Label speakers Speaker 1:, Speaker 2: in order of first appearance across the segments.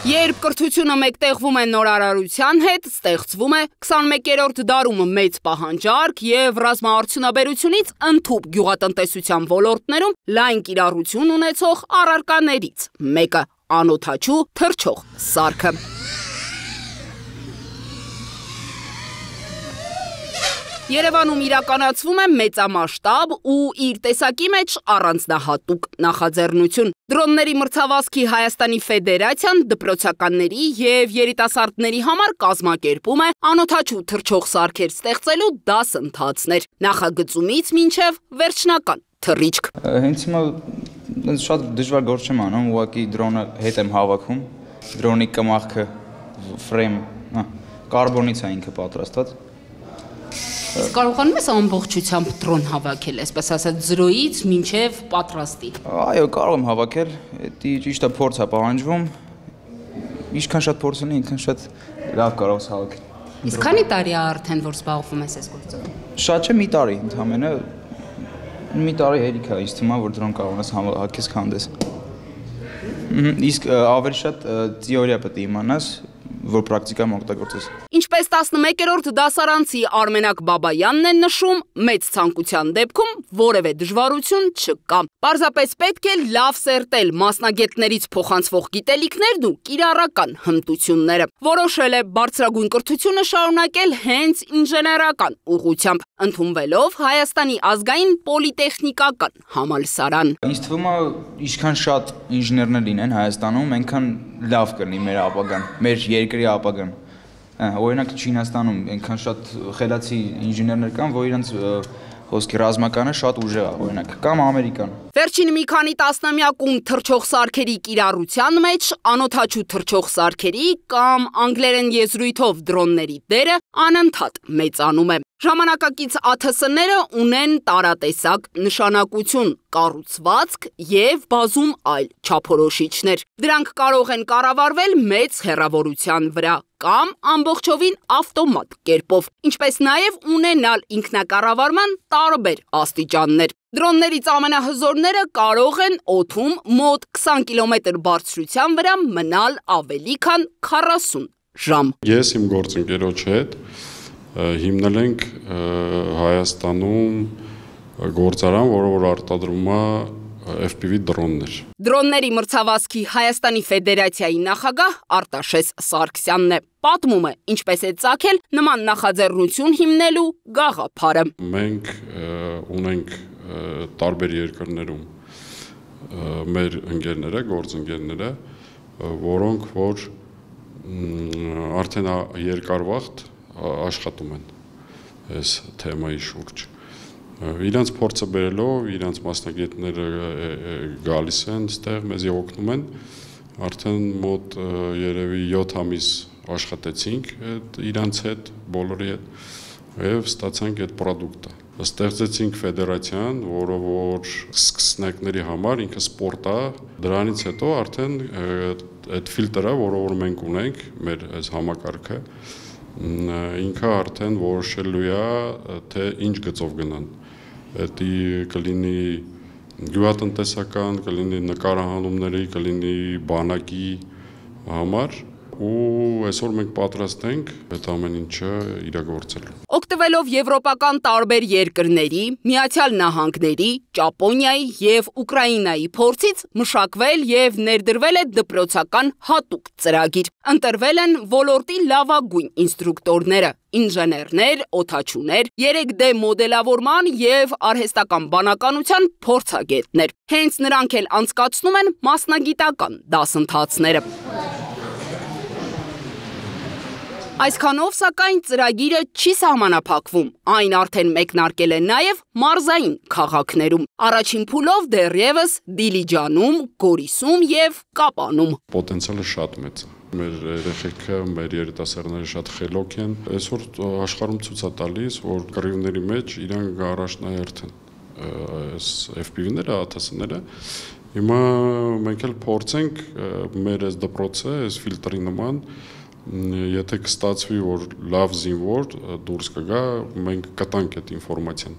Speaker 1: Երբ կրթությունը մեկտեղվում է նորարարության հետ, ստեղծվում է 21-րդ դարում մեծ պահանջարկ և ռազմաարդյունաբերությունից ընդհուպ գյուղատնտեսության ոլորտներում լայն կիրառություն ունեցող առարկաներից մեկը անօդաչու թռչող սարքը։ Երևանում իրականացվում է մեծամասշտաբ ու իր տեսակի մեջ առանձնահատուկ նախաձեռնություն։ Դրոնների մրցավազքի Հայաստանի Ֆեդերացիան դպրոցականների և երիտասարդների համար կազմակերպում է անօդաչու թռչող սարքեր ստեղծելու դասընթացներ, նախագծումից մինչև վերջնական թռիչք։
Speaker 2: Հենց հիմա շատ դժվար գործ չեմ անում, ուղղակի դրոնը հետ եմ հավաքում, դրոնի կմախքը, ֆրեյմ, կարբոնից է ինքը պատրաստված։
Speaker 1: Կարողանում ես ամբողջությամբ դրոն հավաքել, այսպես ասած, զրոյից մինչև պատրաստի։
Speaker 2: Այո, կարող եմ հավաքել, դա ճիշտ է փորձ է պահանջվում։ Ինչքան շատ փորձ ունի, այնքան շատ լավ կարող ես հավաքել։
Speaker 1: Իսկ քանի տարի է արդեն որ զբաղվում ես այս գործով։
Speaker 2: Շատ չէ, մի տարի ընդամենը, մի տարի հերիք է, ինձ թվում է, որ դրոն կարող ես հավաքես քանդես։ Իսկ ավելի շատ թեորիա պետք է իմանաս, որ պրակտիկայում օգտագործես։
Speaker 1: Ինչպես 11-րդ դասարանցի Արմենակ Բաբայանն է նշում, մեծ ցանկության դեպքում որևէ դժվարություն չկա։ Պարզապես պետք է լավ սերտել մասնագետներից փոխանցվող գիտելիքներն ու կիրառական հմտությունները։ Որոշել է բարձրագույն կրթությունը շարունակել հենց ինժեներական ուղղությամբ, ընդունվելով Հայաստանի ազգային պոլիտեխնիկական համալսարան։
Speaker 2: Ինձ թվում է, ինչքան շատ ինժեներներ լինեն Հայաստանում, այնքան լավ կլինի մեր ապագան, մեր երկրի ապագան։ Օրինակ Չինաստանում այնքան շատ խելացի ինժեներներ կան, որ իրենց խոսքի ռազմականը շատ ուժեղ է, օրինակ, կամ Ամերիկան։
Speaker 1: Վերջին մի քանի տասնամյակում թռչող սարքերի կիրառության մեջ անօդաչու թռչող սարքերի կամ անգլերեն եզրույթով դրոնների դերը անընդհատ մեծանում է։ Ժամանակակից ԱԹՍ-ները ունեն տարատեսակ նշանակություն, կառուցվածք և բազում այլ չափորոշիչներ։ Դրանք կարող են կառավարվել մեծ հեռավորության վրա կամ ամբողջովին ավտոմատ կերպով, ինչպես նաև ունենալ ինքնակառավարման տարբեր աստիճաններ։ Դրոններից ամենահզորները կարող են օդում մոտ 20 կիլոմետր բարձրության վրա մնալ ավելի քան 40 ժամ։
Speaker 3: Ես իմ գործընկերոջ հետ հիմնել ենք Հայաստանում գործարան, որը որ արտադրում է FPV դրոններ։
Speaker 1: Դրոնների մրցավազքի Հայաստանի Ֆեդերացիայի նախագահ Արտաշես Սարգսյանն է։ Պատմում է, ինչպես է ծագել նման նախաձեռնություն հիմնելու գաղափարը։
Speaker 3: Մենք ունենք տարբեր երկրներում մեր ընկերները, գործընկերները, որոնք որ արդեն երկար վաղ աշխատում են այս թեմայի շուրջ։ Իրանց փորձը բերելով, իրանց մասնագետները գալիս են ստեղ, մեզի օգնում են, արդեն մոտ երևի 7 ամիս աշխատեցինք իրանց հետ, բոլորի հետ, և ստացանք այդ պրոդուկտը։ Ստեղծեցինք ֆեդերացիան, որը որ սկսնակների համար ինքը սպորտ է, դրանից հետո արդեն այդ ֆիլտրը, որը որ մենք ունենք, մեր այս համակարգը, ինքը արդեն որոշելու է, թե ինչ գծով գնան։ Դա կլինի գյուղատնտեսական, կլինի նկարահանումների, կլինի բանակի համար, ու այսօր մենք պատրաստ ենք այդ ամեն ինչը իրագործելու։
Speaker 1: Օգտվելով եվրոպական տարբեր երկրների, Միացյալ Նահանգների, Ճապոնիայի և Ուկրաինայի փորձից մշակվել և ներդրվել է դպրոցական հատուկ ծրագիր։ Ընտրվել են ոլորտի լավագույն ինստրուկտորները, ինժեներներ, օդաչուներ, 3D մոդելավորման և արհեստական բանականության փորձագետներ։ Հենց նրանք էլ անցկացնում են մասնագիտական դասընթացները։ Այսքանով, սակայն, ծրագիրը չի սահմանափակվում, այն արդեն մեկնարկել է նաև մարզային քաղաքներում։ Առաջին փուլով դեռևս Դիլիջանում, Գորիսում և Կապանում։
Speaker 3: Պոտենցիալը շատ մեծ է։ Մեր երեխեքը, մեր երիտասարդները շատ խելոք են։ Այսօր աշխարհում ցույց է տալիս, որ կռիվների մեջ իրանք առաջնահերթ են։ Այս FPV-ները, ԱԹՍ-ները։ Հիմա մենք էլ փորձենք մեր այս դպրոցը, այս ֆիլտրի նման եթե կստացվի, որ լավ զինվոր դուրս կգա, մենք կտանք այդ ինֆորմացիան։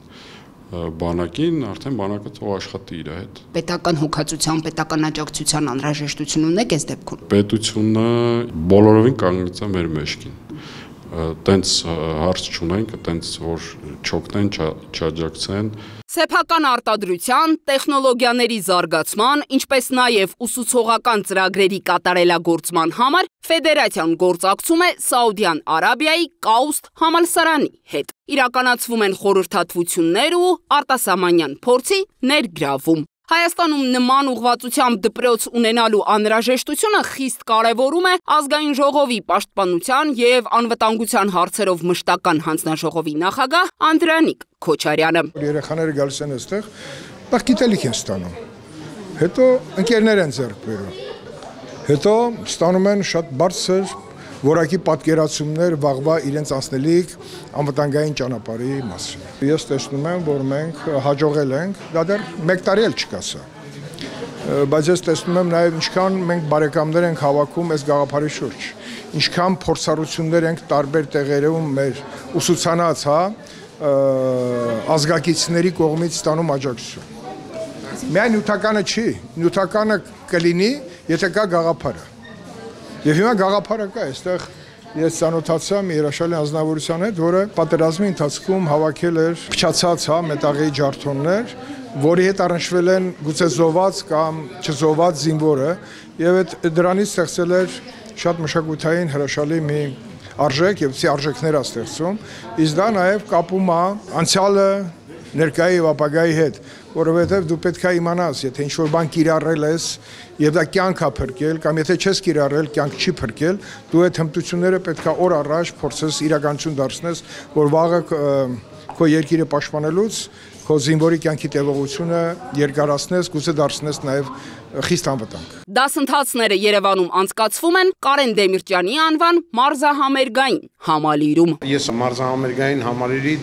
Speaker 3: բանակին, արդեն բանակը թող աշխատի իր հետ։
Speaker 1: Պետական հոգացության, պետական աջակցության անհրաժեշտություն ունեք այս դեպքում։
Speaker 3: Պետությունը բոլորովին կանգնած է մեր մեջքին։ Տենց հարց չունենք, տենց որ չօգնեն, չաջակցեն։
Speaker 1: Սեփական արտադրության, տեխնոլոգիաների զարգացման, ինչպես նաև ուսուցողական ծրագրերի կատարելագործման համար Ֆեդերացիան գործակցում է Սաուդյան Արաբիայի Կաուստ համալսարանի հետ։ Իրականացվում են խորհրդատվություններ ու արտասահմանյան փորձի ներգրավում։ Հայաստանում նման ուղղվածությամբ դպրոց ունենալու անհրաժեշտությունը խիստ կարևորում է Ազգային ժողովի պաշտպանության և անվտանգության հարցերով մշտական հանձնաժողովի նախագահ Անդրանիկ Քոչարյանը։
Speaker 4: Երեխաները գալիս են այստեղ, բախ գիտելիք են ստանում, հետո ընկերներ են ձեռք բերում, հետո ստանում են շատ բարձր որակի պատկերացումներ վաղվա իրենց անցնելիք անվտանգային ճանապարհի մասին։ Ես տեսնում եմ, որ մենք հաջողել ենք, դա դեռ 1 տարի էլ չկա սա։ Բայց ես տեսնում եմ նաև ինչքան մենք բարեկամներ ենք հավաքում այս գաղափարի շուրջ, ինչքան փորձառություններ ենք տարբեր տեղերում մեր ուսուցանած, ազգակիցների կողմից ստանում աջակցություն։ Միայն նյութականը չի, նյութականը կլինի, եթե կա գաղափարը։ Եվ հիմա գաղափարը կա, այստեղ ես ծանոթացա մի հրաշալի անձնավորության հետ, որը պատերազմի ընթացքում հավաքել էր փչացած մետաղի ջարդոններ, որի հետ առնչվել են գուցե զոհված կամ չզոհված զինվորը, եւ դրանից ստեղծել էր շատ մշակութային հրաշալի մի արժեք եւ ցի արժեքներ ստեղծում, իսկ դա նաեւ կապում է անցյալը ներկայի եւ ապագայի հետ, որովհետեւ դու պետք է իմանաս, եթե ինչ-որ բան կիրառել ես եւ դա կյանք է փրկել, կամ եթե չես կիրառել, կյանք չի փրկել, դու այդ հմտությունները պետք է օր առաջ փորձես իրականություն դարձնես, որ վաղը քո երկիրը պաշտպանելուց քո զինվորի կյանքի տևողությունը երկարացնես, գուցե դարձնես նաեւ խիստ անվտանգ։
Speaker 1: Դասընթացները Երևանում անցկացվում են Կարեն Դեմիրճյանի անվան մարզահամերգային համալիրում։
Speaker 5: Ես մարզահամերգային համալիրի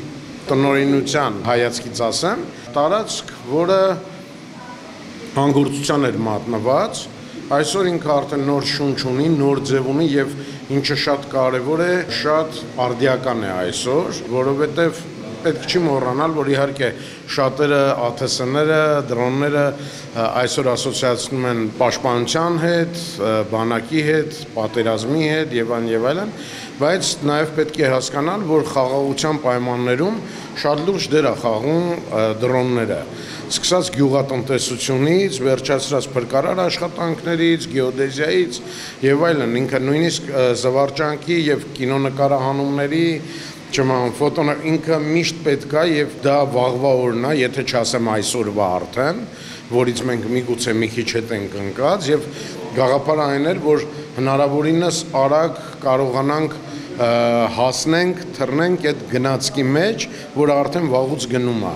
Speaker 5: տնօրինության հայացքից ասեմ, տարածք, որը հանգործության էր մատնված, այսօր ինքը արդեն նոր շունչ ունի, նոր ձև ունի եւ ինչը շատ կարեւոր է, շատ արդիական է այսօր, որովհետեւ պետք չի մոռանալ, որ իհարկե շատերը ԱԹՍ-ները, դրոնները այսօր ասոցիացնում են պաշտպանության հետ, բանակի հետ, պատերազմի հետ եւ այլն, բայց նաեւ պետք է հասկանալ, որ խաղաղության պայմաններում շատ լուրջ դեր է խաղում դրոնները։ Սկսած գյուղատնտեսությունից, վերջացրած փրկարար աշխատանքներից, գեոդեզիայից եւ այլն, ինքը նույնիսկ զվարճանքի եւ կինոնկարահանումների ֆոտոն ինքը միշտ պետք է եւ դա վաղվա օրն է, եթե չասեմ այսօրվա արդեն, որից մենք միգուցե մի քիչ հետ ենք ընկած եւ գաղափարը այն էր, որ հնարավորինս արագ կարողանանք հասնենք, թռնենք այդ գնացքի մեջ, որը արդեն վաղուց գնում է։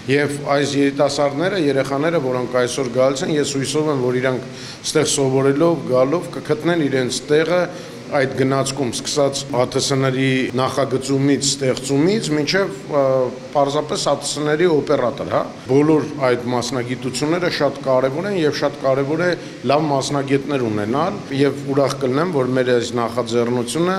Speaker 5: Եվ այս երիտասարդները, երեխաները, որոնք այսօր գալիս են, ես հույսով եմ, որ իրանք ստեղ սովորելով, գալով կգտնեն իրենց տեղը այդ գնացքում սկսած ԱԹՍ-ների նախագծումից, ստեղծումից, մինչև պարզապես ԱԹՍ-ների օպերատոր, Բոլոր այդ մասնագիտությունները շատ կարևոր են եւ շատ կարևոր է լավ մասնագետներ ունենալ եւ ուրախ կլինեմ, որ մեր այս նախաձեռնությունը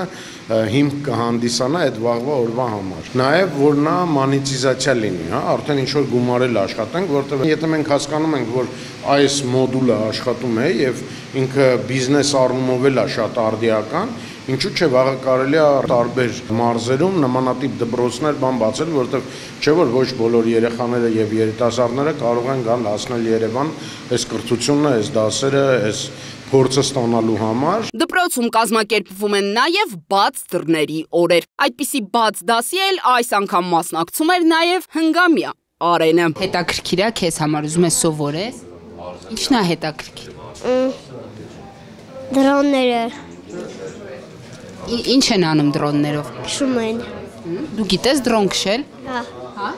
Speaker 5: հիմք կհանդիսանա այդ վաղվա օրվա համար։ Նաեւ որ նա մանիցիզացիա լինի, արդեն ինչ որ գումարել աշխատենք, որտեղ եթե մենք հասկանում ենք, որ այս մոդուլը աշխատում է եւ ինքը բիզնես առումով էլ է շատ արդիական, ինչու՞ չէ վաղը կարելի է տարբեր մարզերում նմանատիպ դպրոցներ բացել, որտեղ չէ որ ոչ բոլոր երեխաները եւ երիտասարդները կարող են գալ հասնել Երևան այս կրթությունը, այս դասերը, այս փորձը ստանալու համար։
Speaker 1: Դպրոցում կազմակերպվում են նաև բաց դռների օրեր։ Այդպիսի բաց դասի էլ այս անգամ մասնակցում էր նաև հնգամյա Արենը։ Հետաքրքիր է քեզ համար, ուզում ես սովորես։ Ինչն է հետաքրքիր։
Speaker 6: Դրոնները։
Speaker 1: Ինչ են անում դրոններով։
Speaker 6: Քշում են։
Speaker 1: Դու գիտես դրոն քշել։
Speaker 6: Հա։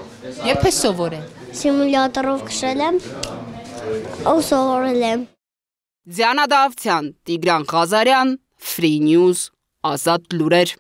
Speaker 1: Երբ ես սովորել։
Speaker 6: Սիմուլյատորով քշել եմ։ Ու սովորել եմ։
Speaker 1: Ձյանա Դավթյան, Տիգրան Ղազարյան, Free News, Ազատ լուրեր։